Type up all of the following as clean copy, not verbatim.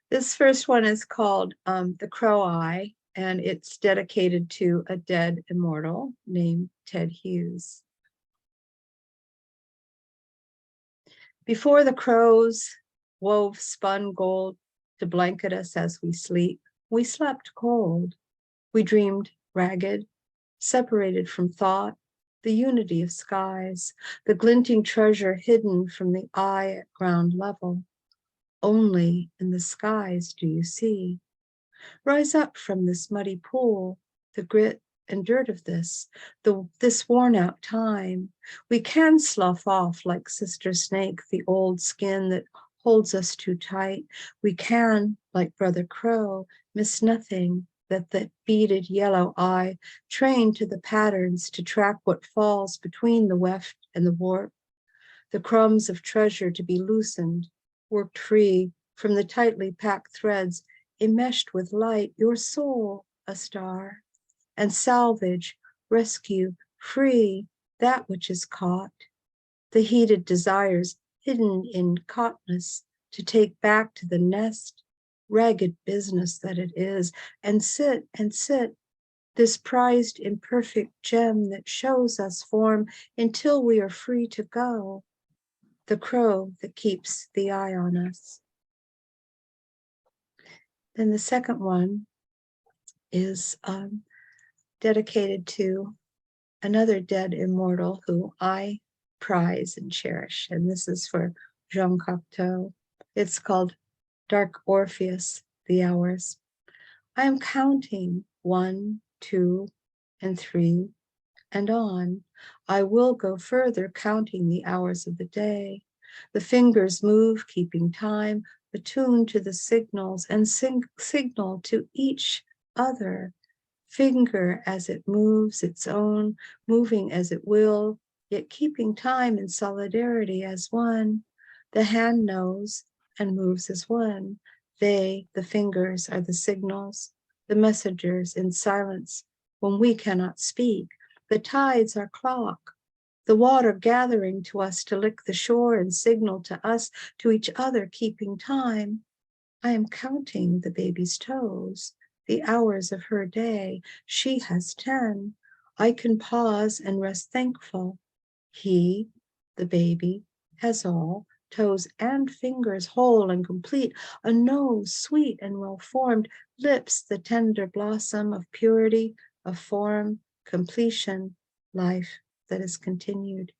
This first one is called The Crow Eye, and it's dedicated to a dead immortal named Ted Hughes. Before the crows wove spun gold to blanket us as we sleep, we slept cold. We dreamed ragged, separated from thought, the unity of skies, the glinting treasure hidden from the eye at ground level. Only in the skies do you see. Rise up from this muddy pool, the grit and dirt of this worn out time. We can slough off like Sister Snake the old skin that holds us too tight. We can, like Brother Crow, miss nothing that beaded yellow eye, trained to the patterns to track what falls between the weft and the warp. The crumbs of treasure to be loosened, worked free from the tightly packed threads, enmeshed with light, your soul a star, and salvage, rescue, free that which is caught, the heated desires hidden in caughtness to take back to the nest, ragged business that it is, and sit, this prized imperfect gem that shows us form until we are free to go, the crow that keeps the eye on us. Then the second one is dedicated to another dead immortal who I prize and cherish, and this is for Jean Cocteau. It's called Dark Orpheus, the Hours. I am counting 1, 2, and 3, and on. I will go further, counting the hours of the day. The fingers move, keeping time, attuned to the signals, and signal to each other. Finger as it moves its own, moving as it will, yet keeping time in solidarity as one. The hand knows and moves as one. They, the fingers, are the signals, the messengers in silence when we cannot speak. The tides are clock, the water gathering to us to lick the shore and signal to us, to each other, keeping time. I am counting the baby's toes, the hours of her day. She has 10. I can pause and rest thankful. He, the baby, has all, toes and fingers whole and complete, a nose sweet and well-formed, lips the tender blossom of purity, of form, completion, life that is continued.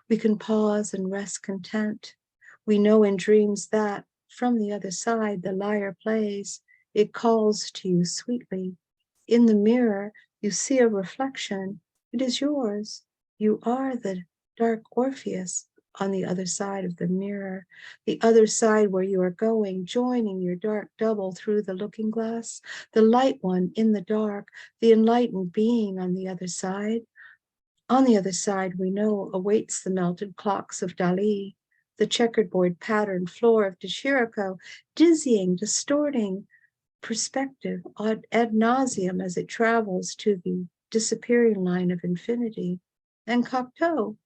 We can pause and rest content. We know in dreams that from the other side the lyre plays. It calls to you sweetly. In the mirror, you see a reflection. It is yours. You are the dark Orpheus on the other side of the mirror, the other side where you are going, joining your dark double through the looking glass, the light one in the dark, the enlightened being on the other side. On the other side, we know, awaits the melted clocks of Dali, the checkerboard patterned floor of de Chirico, dizzying, distorting perspective ad nauseum as it travels to the disappearing line of infinity. And Cocteau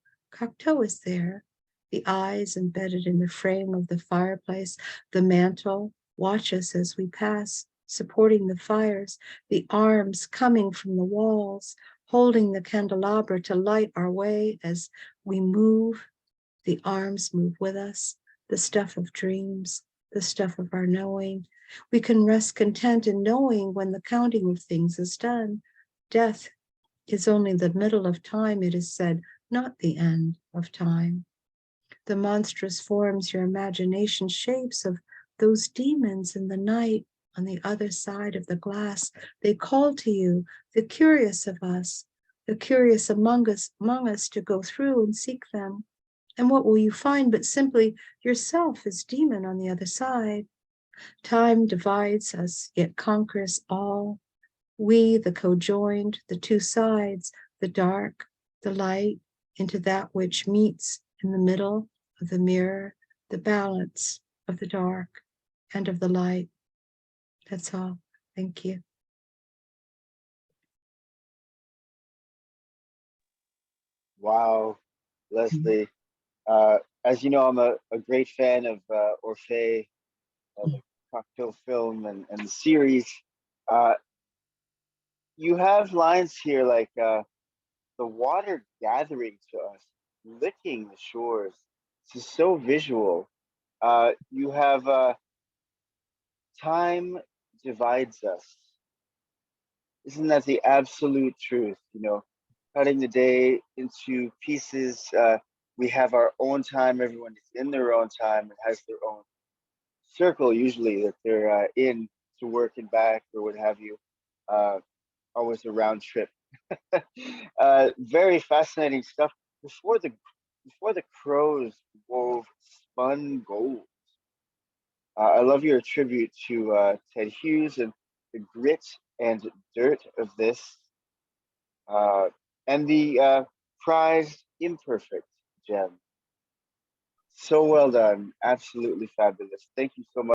is there, the eyes embedded in the frame of the fireplace, the mantle, watch us as we pass, supporting the fires, the arms coming from the walls, holding the candelabra to light our way as we move. The arms move with us, the stuff of dreams, the stuff of our knowing. We can rest content in knowing when the counting of things is done. Death is only the middle of time, it is said, not the end of time. The monstrous forms your imagination shapes of those demons in the night on the other side of the glass, they call to you, the curious of us, the curious among us to go through and seek them. And what will you find but simply yourself as demon on the other side? Time divides us, yet conquers all. We, the co-joined, the two sides, the dark, the light, into that which meets in the middle of the mirror, the balance of the dark and of the light. That's all. Thank you. Wow, Lesley. As you know, I'm a great fan of Orphée, the cocktail film and the series. Uh, you have lines here like the water gathering to us, licking the shores. This is so visual. You have time divides us. Isn't that the absolute truth? You know, cutting the day into pieces. We have our own time. Everyone is in their own time and has their own circle usually that they're in to work and back or what have you. Uh, Always a round trip. Very fascinating stuff. Before the before the crows wove spun gold. I love your tribute to Ted Hughes and the grit and dirt of this, uh, and the prized imperfect gem. So well done, absolutely fabulous. Thank you so much.